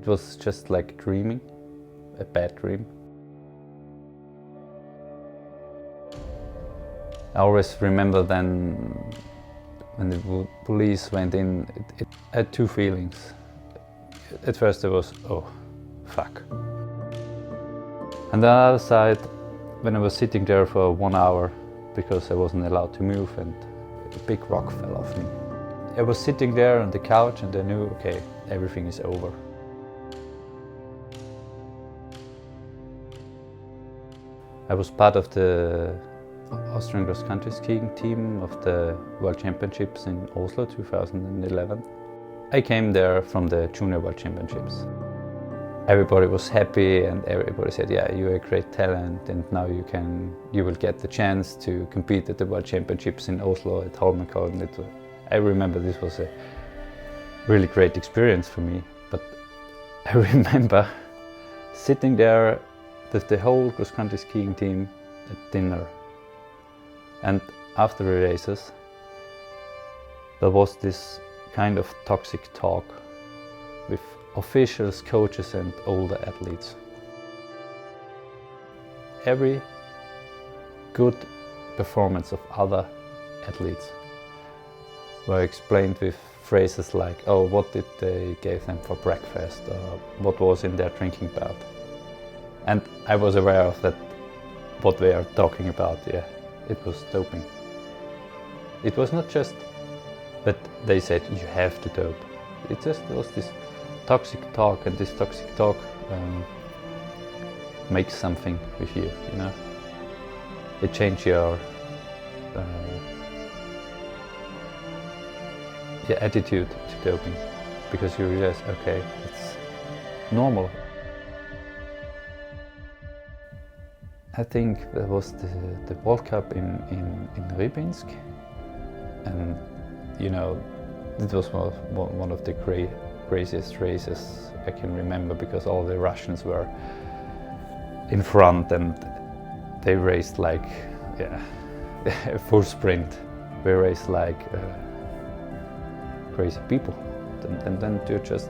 It was just like dreaming, a bad dream. I always remember then when the police went in, it had two feelings. At first it was, oh, fuck. And the other side, when I was sitting there for 1 hour because I wasn't allowed to move and a big rock fell off me. I was sitting there on the couch and I knew, okay, everything is over. I was part of the Austrian cross-country skiing team of the World Championships in Oslo 2011. I came there from the Junior World Championships. Everybody was happy and everybody said, yeah, you're a great talent and now you will get the chance to compete at the World Championships in Oslo at Holmenkollen. I remember this was a really great experience for me, but I remember sitting there with the whole cross-country skiing team at dinner. And after the races, there was this kind of toxic talk with officials, coaches and older athletes. Every good performance of other athletes were explained with phrases like, oh, what did they give them for breakfast, or what was in their drinking bout. And I was aware of that, what they are talking about, yeah, it was doping. It was not just that they said you have to dope. It just was this toxic talk, and this toxic talk makes something with you, you know. It changes your attitude to doping, because you realize, okay, it's normal. I think there was the World Cup in Rybinsk, and you know, it was one of the craziest races I can remember, because all the Russians were in front and they raced like a full sprint. We raced like crazy people, and then you just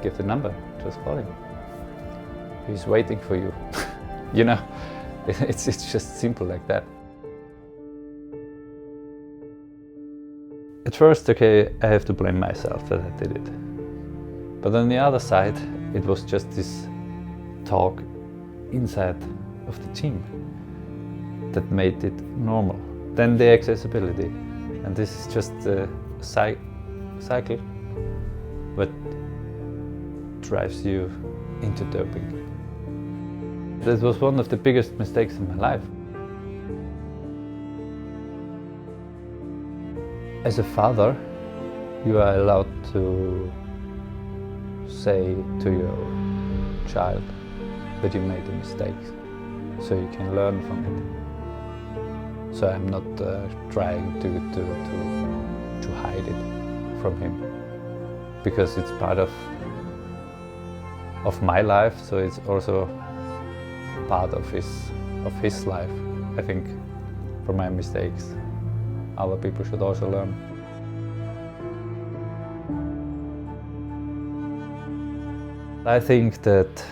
give the number, just follow him. He's waiting for you, you know. It's just simple like that. At first, okay, I have to blame myself that I did it. But on the other side, it was just this talk inside of the team that made it normal. Then the accessibility. And this is just a cycle that drives you into doping. That was one of the biggest mistakes in my life. As a father, you are allowed to say to your child that you made a mistake, so you can learn from it. So I'm not trying to hide it from him, because it's part of my life. So it's also part of his life. I think from my mistakes, other people should also learn. I think that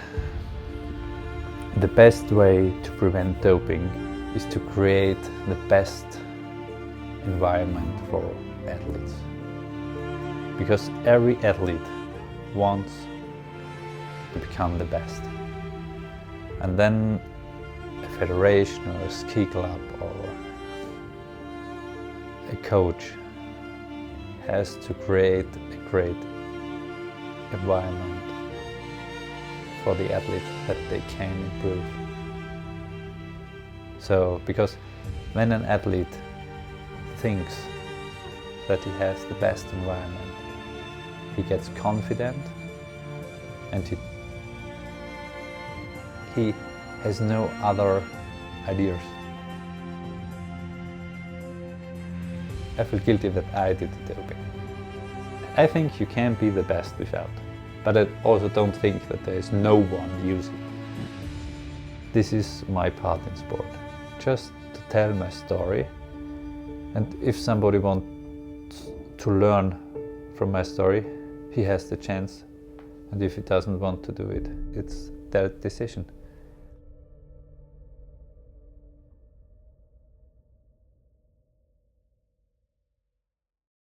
the best way to prevent doping is to create the best environment for athletes. Because every athlete wants to become the best. And then a federation or a ski club or a coach has to create a great environment for the athletes that they can improve. So, because when an athlete thinks that he has the best environment, he gets confident and he has no other ideas. I feel guilty that I did the doping. I think you can be the best without, but I also don't think that there is no one using it. This is my part in sport, just to tell my story, and if somebody wants to learn from my story, he has the chance. And if he doesn't want to do it, it's their decision.